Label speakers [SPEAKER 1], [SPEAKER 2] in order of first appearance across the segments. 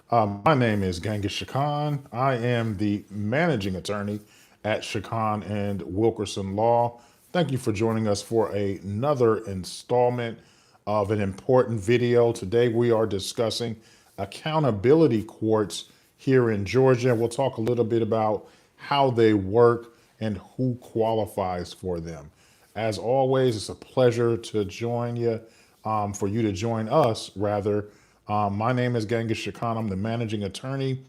[SPEAKER 1] My name is Genghis Shakhan. I am the managing attorney at Shakhan and Wilkerson Law. Thank you for joining us for another installment of an important video. Today we are discussing accountability courts here in Georgia. We'll talk a little bit about how they work and who qualifies for them. As always, it's a pleasure to join you, for you to join us, rather. My name is Genghis Shakhan. I'm the managing attorney.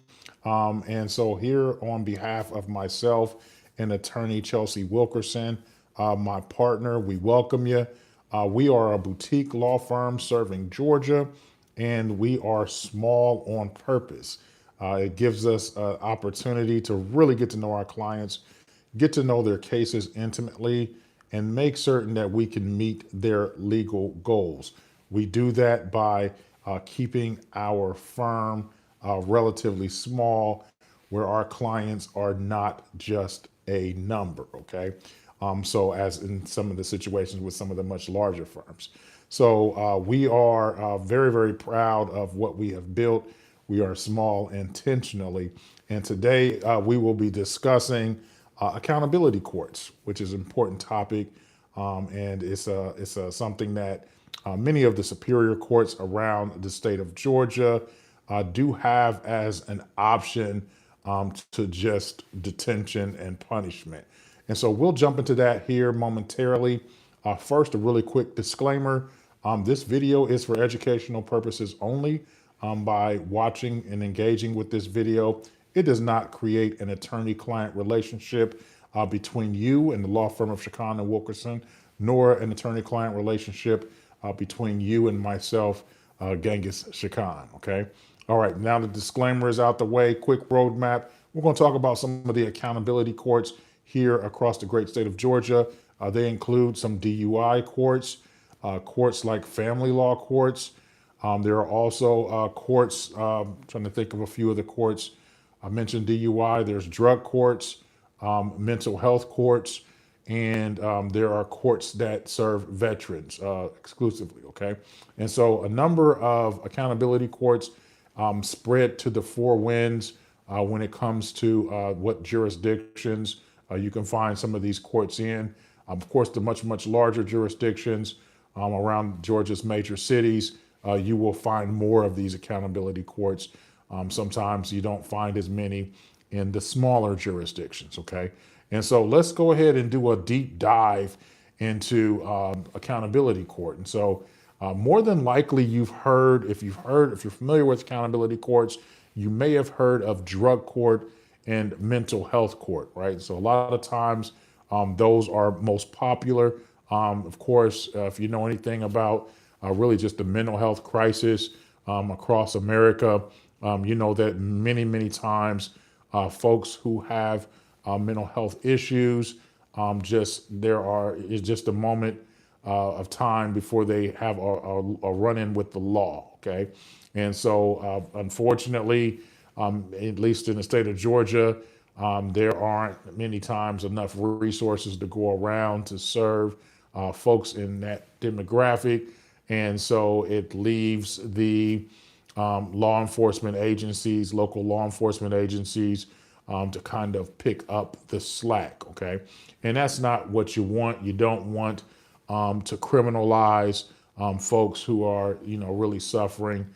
[SPEAKER 1] And so, here on behalf of myself and attorney Chelsea Wilkerson, my partner, we welcome you. We are a boutique law firm serving Georgia, and we are small on purpose. It gives us an opportunity to really get to know our clients, get to know their cases intimately, and make certain that we can meet their legal goals. We do that by keeping our firm relatively small, where our clients are not just a number, okay? So, as in some of the situations with some of the much larger firms. So, we are very, very proud of what we have built. We are small intentionally. And today we will be discussing accountability courts, which is an important topic. And it's something that many of the superior courts around the state of Georgia do have as an option to just detention and punishment. And so we'll jump into that here momentarily. First, a really quick disclaimer. This video is for educational purposes only. By watching and engaging with this video, it does not create an attorney-client relationship between you and the law firm of Shakhan and Wilkerson, nor an attorney-client relationship between you and myself, Genghis Shakhan, okay? All right, now the disclaimer is out the way. Quick roadmap. We're going to talk about some of the accountability courts here across the great state of Georgia. They include some DUI courts, courts like family law courts. There are also courts, trying to think of a few of the courts. I mentioned DUI, there's drug courts, mental health courts, and there are courts that serve veterans exclusively, okay? And so a number of accountability courts spread to the four winds when it comes to what jurisdictions you can find some of these courts in. Of course, the much, much larger jurisdictions around Georgia's major cities, you will find more of these accountability courts. Sometimes you don't find as many in the smaller jurisdictions, okay? And so let's go ahead and do a deep dive into accountability court. And so more than likely if you're familiar with accountability courts, you may have heard of drug court and mental health court, right? So a lot of times those are most popular. Of course, if you know anything about really just the mental health crisis across America, you know that many, many times folks who have mental health issues, it's just a moment of time before they have a run-in with the law, okay? And so unfortunately, at least in the state of Georgia, there aren't many times enough resources to go around to serve folks in that demographic. And so it leaves the law enforcement agencies, local law enforcement agencies, to kind of pick up the slack, okay? And that's not what you want. You don't want to criminalize folks who are, really suffering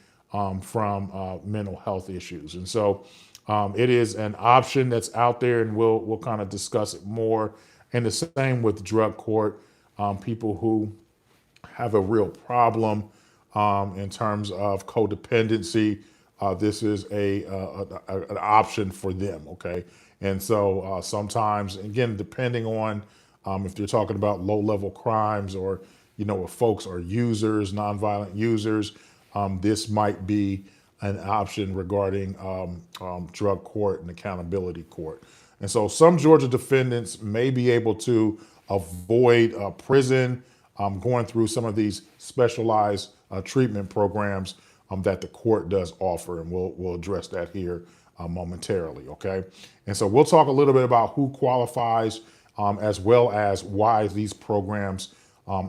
[SPEAKER 1] from mental health issues. And so it is an option that's out there, and we'll kind of discuss it more. And the same with drug court, people who have a real problem in terms of codependency. This is an option for them, okay? And so sometimes, again, depending on if you're talking about low-level crimes, or if folks are users, nonviolent users, this might be an option regarding drug court and accountability court. And so some Georgia defendants may be able to avoid prison, going through some of these specialized treatment programs that the court does offer, and we'll address that here momentarily, okay? And so we'll talk a little bit about who qualifies, as well as why these programs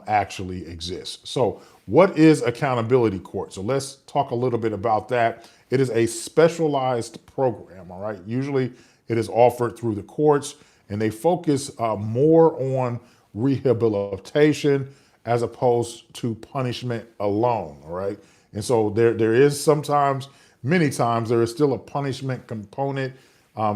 [SPEAKER 1] actually exist. So what is accountability court? So let's talk a little bit about that. It is a specialized program, all right? Usually it is offered through the courts, and they focus more on rehabilitation as opposed to punishment alone, all right? And so there is sometimes, many times, there is still a punishment component,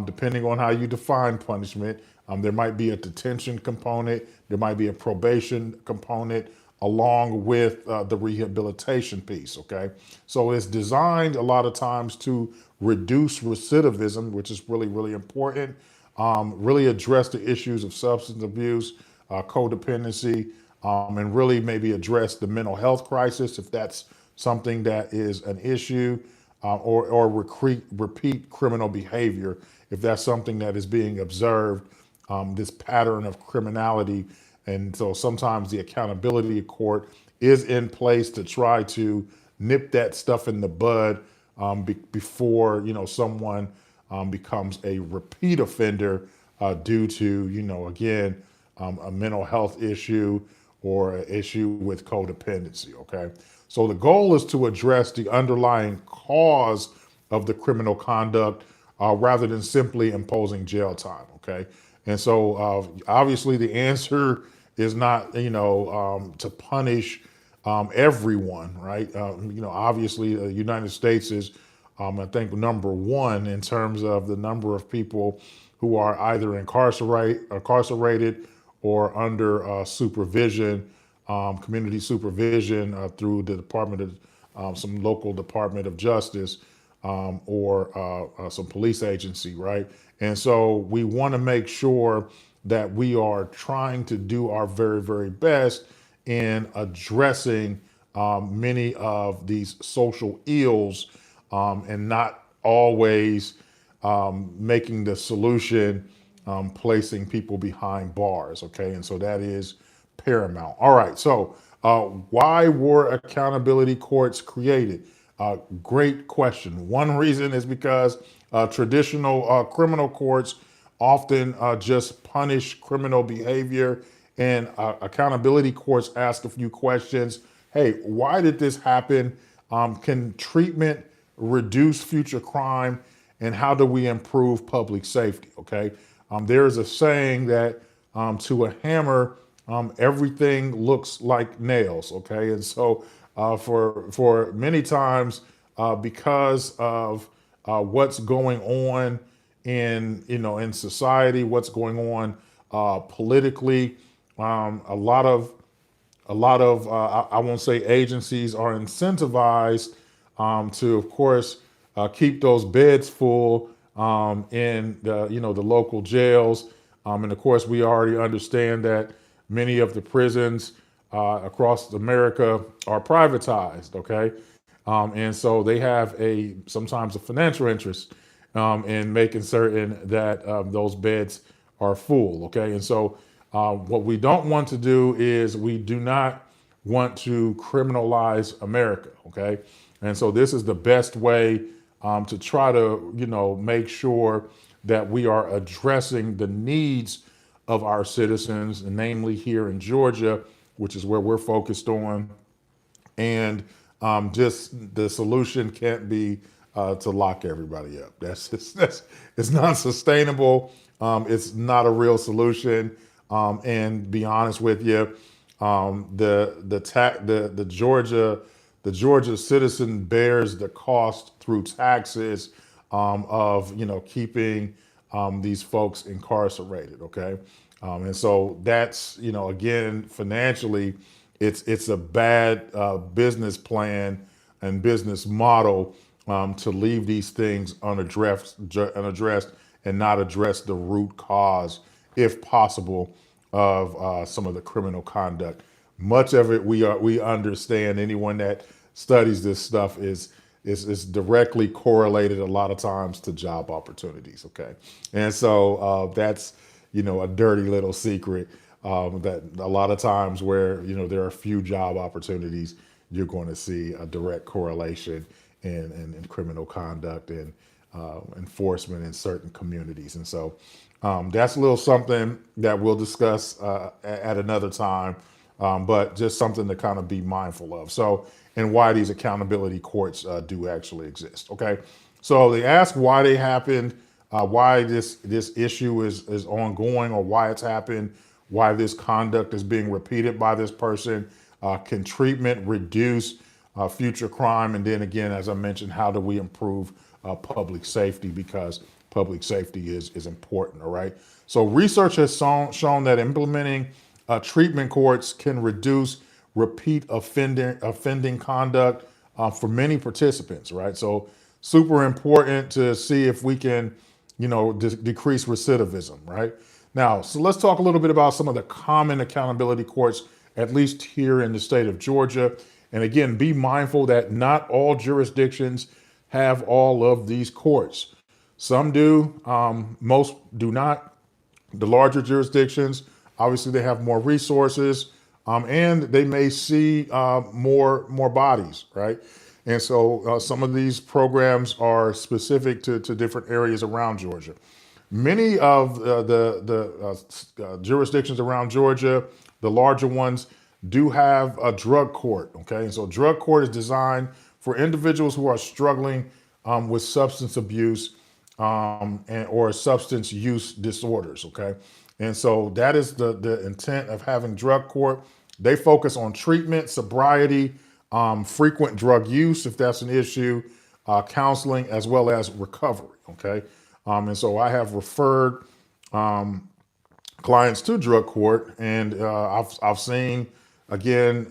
[SPEAKER 1] depending on how you define punishment. There might be a detention component, there might be a probation component, along with the rehabilitation piece, okay? So it's designed a lot of times to reduce recidivism, which is really, really important, really address the issues of substance abuse, codependency, and really maybe address the mental health crisis if that's something that is an issue, or repeat criminal behavior if that's something that is being observed, this pattern of criminality. And so sometimes the accountability court is in place to try to nip that stuff in the bud, before someone becomes a repeat offender, due to again, a mental health issue or an issue with codependency. Okay, so the goal is to address the underlying cause of the criminal conduct, rather than simply imposing jail time. Okay, and so obviously the answer is not to punish everyone, right? Obviously the United States is, I think, number one in terms of the number of people who are either incarcerated or under supervision, community supervision, through the Department of some local Department of Justice, or some police agency, right? And so we want to make sure that we are trying to do our very, very best in addressing many of these social ills, and not always making the solution placing people behind bars. Okay, and so that is paramount. All right, so why were accountability courts created? Great question. One reason is because traditional criminal courts often just punish criminal behavior, and accountability courts ask a few questions. Hey, why did this happen? Can treatment reduce future crime? And how do we improve public safety? Okay, there is a saying that to a hammer, everything looks like nails. Okay, and so for many times, because of what's going on in society, what's going on politically, I won't say agencies are incentivized to, of course, keep those beds full in the local jails, and of course we already understand that many of the prisons across America are privatized. Okay, and so they have sometimes a financial interest in making certain that those beds are full. Okay, and so what we don't want to do is we do not want to criminalize America. Okay, and so this is the best way to try to make sure that we are addressing the needs of our citizens, and namely here in Georgia, which is where we're focused on. And just the solution can't be to lock everybody up. That's it's not sustainable. It's not a real solution. And be honest with you, the Georgia citizen bears the cost through taxes of keeping these folks incarcerated. Okay, and so that's again, financially, it's a bad business plan and business model to leave these things unaddressed and not address the root cause, if possible, of some of the criminal conduct. Much of it we understand. Anyone that studies this stuff is directly correlated a lot of times to job opportunities. Okay, and so that's a dirty little secret, that a lot of times where there are few job opportunities, you're going to see a direct correlation in criminal conduct and enforcement in certain communities. And so that's a little something that we'll discuss at another time. but just something to kind of be mindful of. So, and why these accountability courts do actually exist. Okay, so they ask why they happened, why this issue is ongoing, or why it's happened, why this conduct is being repeated by this person. Can treatment reduce future crime? And then again, as I mentioned, how do we improve public safety? Because public safety is important. All right. So research has shown that implementing treatment courts can reduce repeat offending conduct for many participants. Right. So super important to see if we can, decrease recidivism. Right. Now, so let's talk a little bit about some of the common accountability courts, at least here in the state of Georgia. And again, be mindful that not all jurisdictions have all of these courts. Some do, most do not. The larger jurisdictions, obviously, they have more resources, and they may see more bodies, right? And so some of these programs are specific to different areas around Georgia. Many of the jurisdictions around Georgia, the larger ones, do have a drug court. Okay, and so drug court is designed for individuals who are struggling with substance abuse or substance use disorders. Okay, and so that is the intent of having drug court. They focus on treatment, sobriety, frequent drug use if that's an issue, counseling, as well as recovery. Okay, and so I have referred clients to drug court, and I've seen again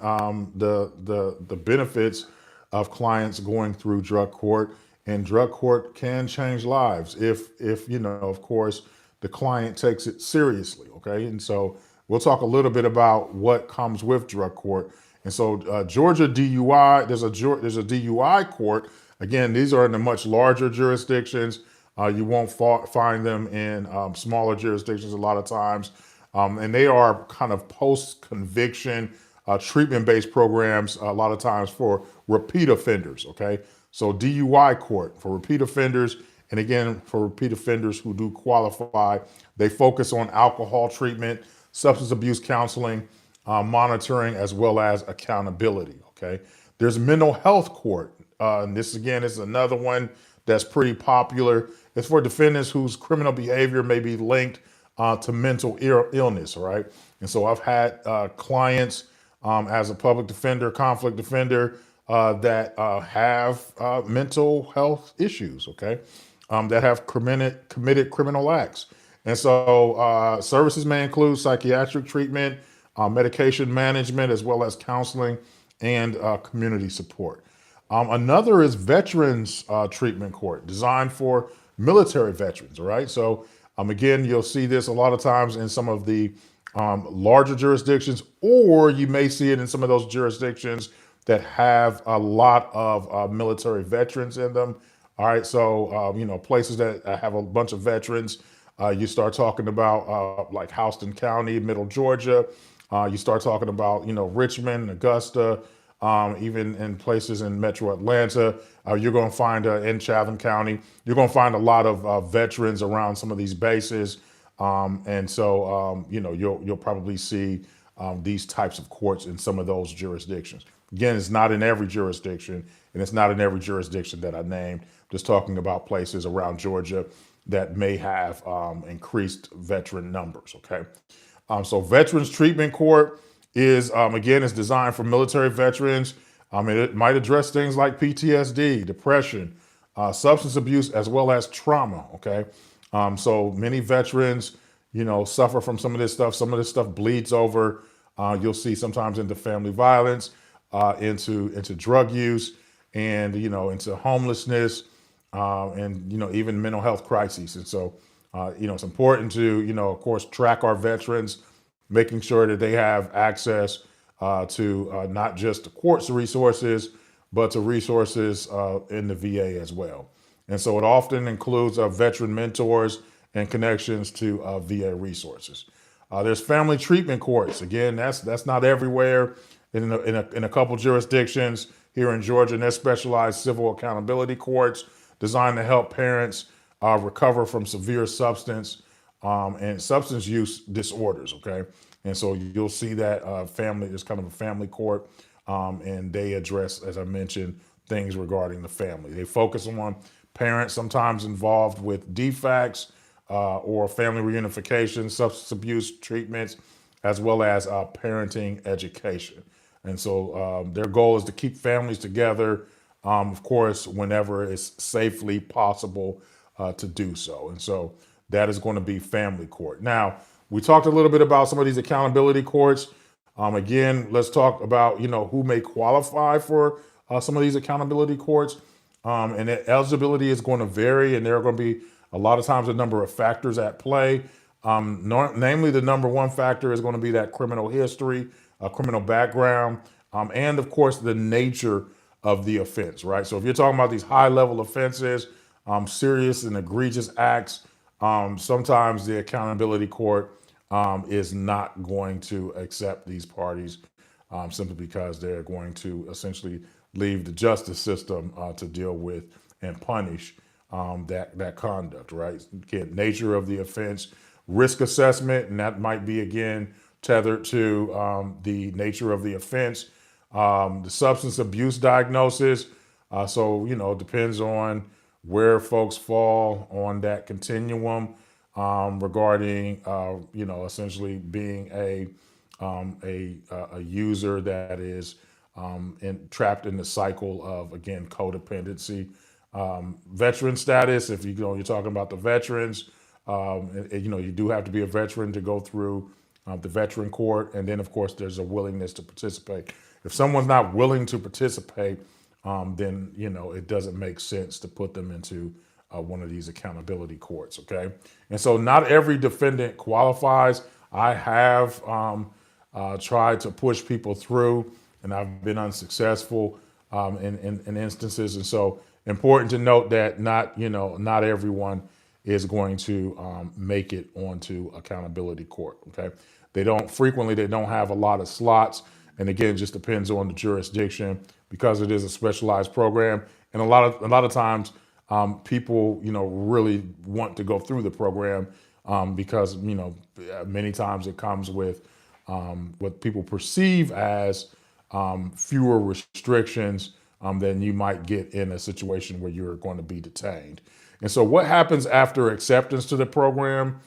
[SPEAKER 1] the benefits of clients going through drug court, and drug court can change lives if of course the client takes it seriously. Okay, and so we'll talk a little bit about what comes with drug court. And so Georgia DUI, there's a DUI court. Again, these are in the much larger jurisdictions. You won't find them in smaller jurisdictions a lot of times. And they are kind of post-conviction treatment-based programs a lot of times for repeat offenders, okay? So DUI court for repeat offenders, and again, for repeat offenders who do qualify, they focus on alcohol treatment, substance abuse counseling, monitoring, as well as accountability, okay? There's mental health court. And this, again, is another one that's pretty popular. It's for defendants whose criminal behavior may be linked to mental illness, all right? And so I've had clients as a public defender, conflict defender, that have mental health issues, okay? That have committed criminal acts. And so services may include psychiatric treatment, medication management, as well as counseling and community support. Another is Veterans Treatment Court, designed for military veterans, all right? So again, you'll see this a lot of times in some of the larger jurisdictions, or you may see it in some of those jurisdictions that have a lot of military veterans in them. All right, so places that have a bunch of veterans, you start talking about like Houston County, Middle Georgia. You start talking about Richmond, Augusta, even in places in Metro Atlanta. You're going to find in Chatham County, you're going to find a lot of veterans around some of these bases, and so you'll probably see these types of courts in some of those jurisdictions. Again, it's not in every jurisdiction, and it's not in every jurisdiction that I named. Just talking about places around Georgia that may have increased veteran numbers. Okay, so Veterans Treatment Court is again is designed for military veterans. It might address things like PTSD, depression, substance abuse, as well as trauma. Okay, so many veterans suffer from some of this stuff. Some of this stuff bleeds over. You'll see sometimes into family violence, into drug use, and into homelessness, and even mental health crises. And so it's important to of course track our veterans, making sure that they have access to not just the court's resources, but to resources in the VA as well. And so it often includes veteran mentors and connections to VA resources. There's family treatment courts. Again, that's not everywhere. In a couple jurisdictions here in Georgia, and there's specialized civil accountability courts designed to help parents recover from severe substance and substance use disorders. Okay, And so you'll see that family is kind of a family court, and they address, as I mentioned, things regarding the family. They focus on parents sometimes involved with defects or family reunification, substance abuse treatments, as well as parenting education. And so their goal is to keep families together, of course, whenever it's safely possible to do so. And so that is going to be family court. Now, we talked a little bit about some of these accountability courts. Again, let's talk about, who may qualify for some of these accountability courts. And the eligibility is going to vary, and there are going to be a lot of times a number of factors at play. Namely, the number one factor is going to be that criminal history, criminal background, and of course, the nature of the offense, right? So if you're talking about these high level offenses, serious and egregious acts, sometimes the accountability court is not going to accept these parties simply because they're going to essentially leave the justice system to deal with and punish that conduct, right? Again, nature of the offense, risk assessment, and that might be again tethered to the nature of the offense, the substance abuse diagnosis. So it depends on where folks fall on that continuum regarding essentially being a user that is trapped in the cycle of, again, codependency. Veteran status, if you're talking about the veterans, you do have to be a veteran to go through the veteran court. And then, of course, there's a willingness to participate. If someone's not willing to participate, then, it doesn't make sense to put them into one of these accountability courts, okay? And so not every defendant qualifies. I have tried to push people through, and I've been unsuccessful in instances. And so important to note that not everyone is going to make it onto accountability court, okay? They don't have a lot of slots. And again, it just depends on the jurisdiction because it is a specialized program. And a lot of times people, really want to go through the program because, many times it comes with what people perceive as fewer restrictions than you might get in a situation where you're going to be detained. And so what happens after acceptance to the program?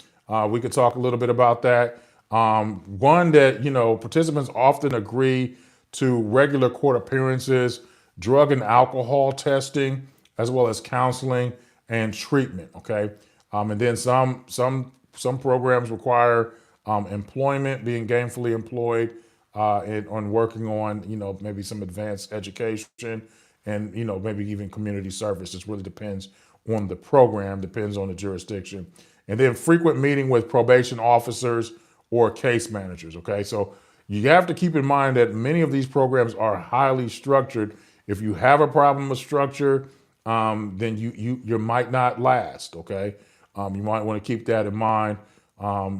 [SPEAKER 1] We could talk a little bit about that. One that, participants often agree to regular court appearances, drug and alcohol testing, as well as counseling and treatment. Okay. And then some programs require employment, being gainfully employed, and on working on, maybe some advanced education and, maybe even community service. It really depends on the program, depends on the jurisdiction. And then frequent meeting with probation officers or case managers. Okay. So you have to keep in mind that many of these programs are highly structured. If you have a problem with structure, then you might not last. Okay. You might want to keep that in mind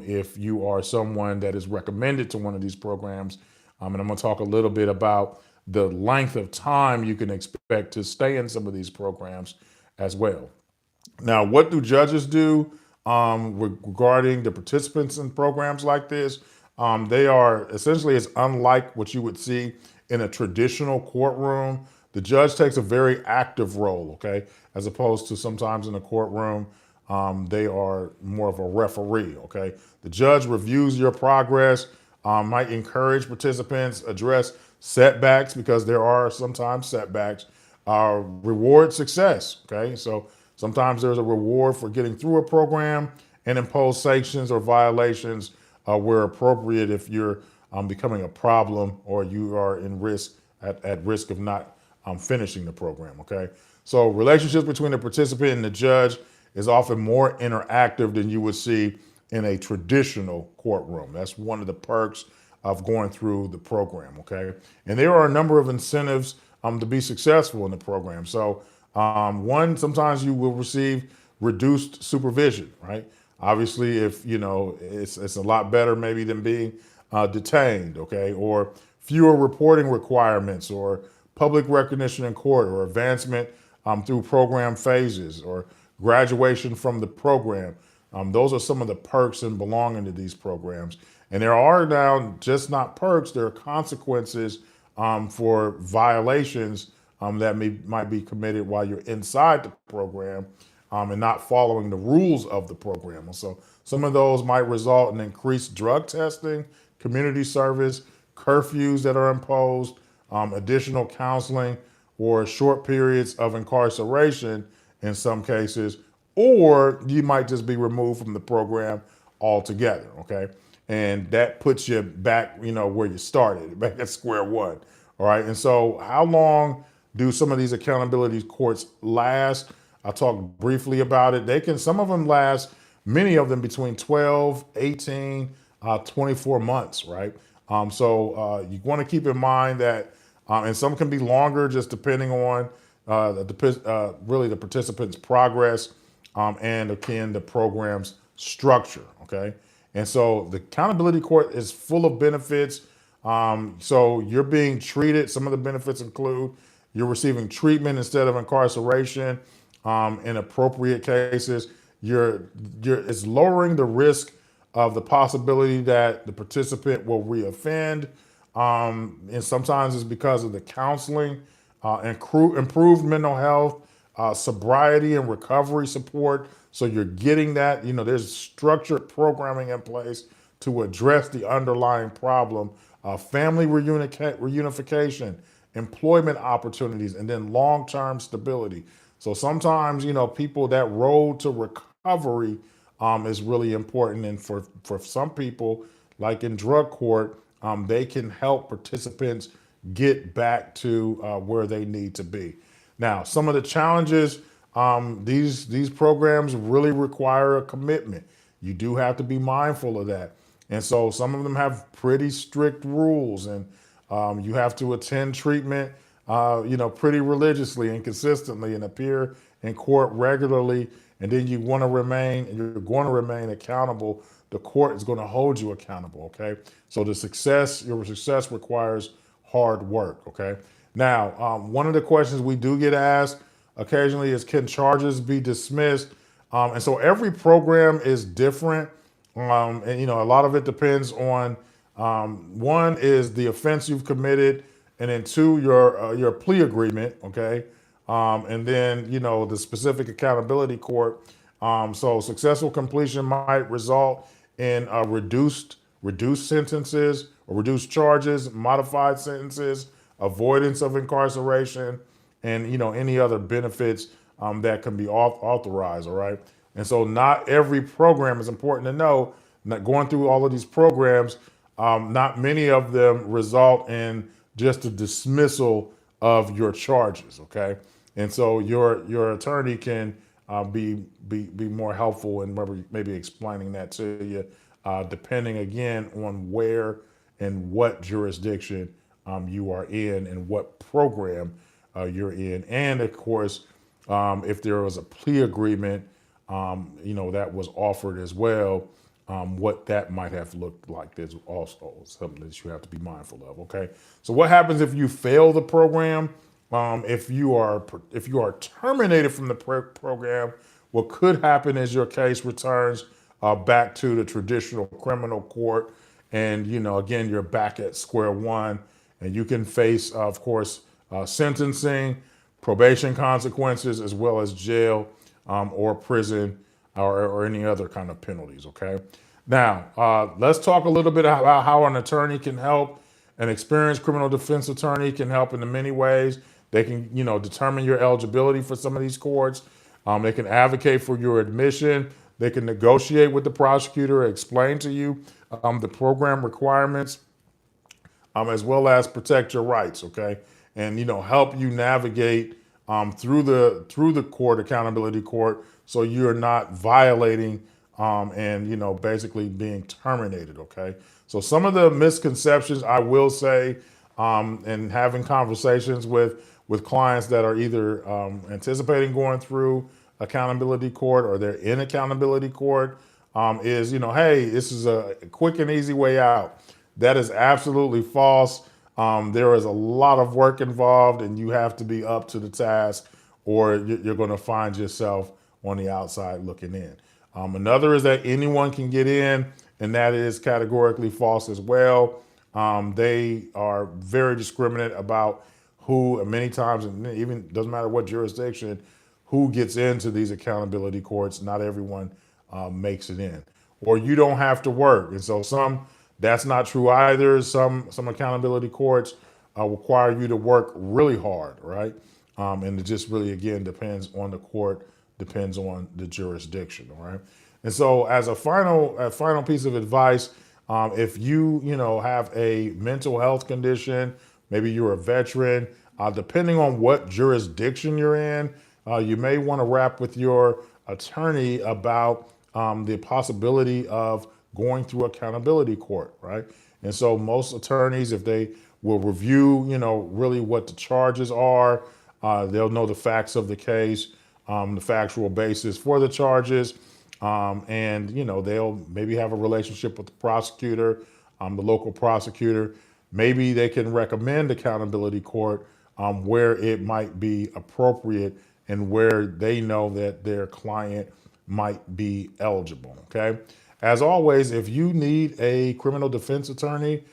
[SPEAKER 1] if you are someone that is recommended to one of these programs. And I'm going to talk a little bit about the length of time you can expect to stay in some of these programs as well. Now, what do judges do regarding the participants in programs like this? They are essentially, it's unlike what you would see in a traditional courtroom. The judge takes a very active role, okay, as opposed to sometimes in a courtroom, they are more of a referee, okay? The judge reviews your progress, might encourage participants, address setbacks because there are sometimes setbacks, reward success, okay? So sometimes there's a reward for getting through a program and impose sanctions or violations where appropriate if you're becoming a problem or you are at risk of not finishing the program, okay? So relationships between the participant and the judge is often more interactive than you would see in a traditional courtroom. That's one of the perks of going through the program, okay? And there are a number of incentives to be successful in the program. So one, sometimes you will receive reduced supervision, right? Obviously, if it's a lot better maybe than being detained, okay? Or fewer reporting requirements, or public recognition in court, or advancement through program phases, or graduation from the program. Those are some of the perks in belonging to these programs. And there are now just not perks, there are consequences for violations that might be committed while you're inside the program and not following the rules of the program. And so some of those might result in increased drug testing, community service, curfews that are imposed, additional counseling, or short periods of incarceration in some cases, or you might just be removed from the program altogether. Okay. And that puts you back, where you started, back at square one. All right. And so, how long do some of these accountability courts last? I'll talk briefly about it. Some of them last, many of them between 12, 18, 24 months, right? You want to keep in mind that, and some can be longer just depending on really the participant's progress and again, the program's structure, okay? And so the accountability court is full of benefits. So you're being treated. Some of the benefits include you're receiving treatment instead of incarceration. In appropriate cases, it's lowering the risk of the possibility that the participant will reoffend. And sometimes it's because of the counseling, improved mental health, sobriety and recovery support. So you're getting that, there's structured programming in place to address the underlying problem, family reunification, employment opportunities, and then long-term stability. So sometimes, people, that road to recovery is really important. And for some people, like in drug court, they can help participants get back to where they need to be. Now, some of the challenges, these programs really require a commitment. You do have to be mindful of that. And so some of them have pretty strict rules, and you have to attend treatment, pretty religiously and consistently, and appear in court regularly. And then you're going to remain accountable. The court is going to hold you accountable. Okay. So your success requires hard work. Okay. Now, one of the questions we do get asked occasionally is, can charges be dismissed? And so every program is different. And a lot of it depends on, one is the offense you've committed, and then two, your plea agreement. Okay. And then, the specific accountability court. So successful completion might result in reduced sentences or reduced charges, modified sentences, avoidance of incarceration, and any other benefits that can be authorized. All right. And so not every program, is important to know, not going through all of these programs, not many of them result in just a dismissal of your charges. Okay. And so your attorney can be more helpful in maybe explaining that to you, depending again on where and what jurisdiction you are in and what program you're in. And of course, if there was a plea agreement, that was offered as well, what that might have looked like. There's also something that you have to be mindful of. Okay. So what happens if you fail the program? If you are terminated from the program, what could happen is your case returns back to the traditional criminal court, and again, you're back at square one, and you can face, of course, sentencing, probation consequences, as well as jail or prison or any other kind of penalties. Okay. Now, let's talk a little bit about how an attorney can help. An experienced criminal defense attorney can help in many ways. They can, determine your eligibility for some of these courts. They can advocate for your admission. They can negotiate with the prosecutor, explain to you the program requirements, as well as protect your rights. Okay, and help you navigate through the court, accountability court, so you're not violating and basically being terminated. Okay, so some of the misconceptions I will say, and having conversations with clients that are either anticipating going through accountability court or they're in accountability court, is hey, this is a quick and easy way out. That is absolutely false. There is a lot of work involved, and you have to be up to the task, or you're going to find yourself on the outside looking in. Another is that anyone can get in, and that is categorically false as well. They are very discriminate about who, and many times, and even doesn't matter what jurisdiction, who gets into these accountability courts. Not everyone makes it in, or you don't have to work. And so that's not true either. Some accountability courts require you to work really hard, right? And it just really, again, depends on the court, depends on the jurisdiction, all right? And so as a final piece of advice, if you have a mental health condition, maybe you're a veteran, depending on what jurisdiction you're in, you may want to wrap with your attorney about the possibility of going through accountability court, right? And so most attorneys, if they will review, really what the charges are, they'll know the facts of the case, the factual basis for the charges, and they'll maybe have a relationship with the prosecutor, the local prosecutor. Maybe they can recommend accountability court where it might be appropriate and where they know that their client might be eligible. Okay. As always, if you need a criminal defense attorney,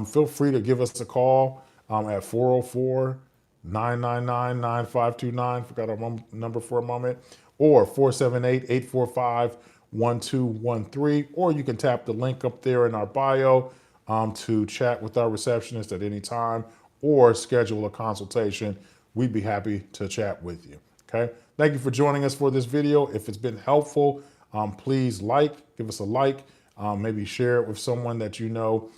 [SPEAKER 1] feel free to give us a call at 404-999-9529. Forgot our number for a moment. Or 478-845-1213. Or you can tap the link up there in our bio to chat with our receptionist at any time or schedule a consultation. We'd be happy to chat with you. Okay. Thank you for joining us for this video. If it's been helpful, please give us a like, maybe share it with someone that you know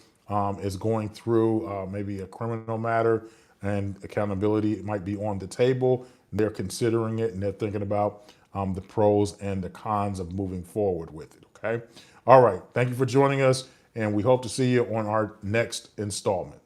[SPEAKER 1] is going through maybe a criminal matter and accountability might be on the table. They're considering it and they're thinking about the pros and the cons of moving forward with it. Okay. All right. Thank you for joining us, and we hope to see you on our next installment.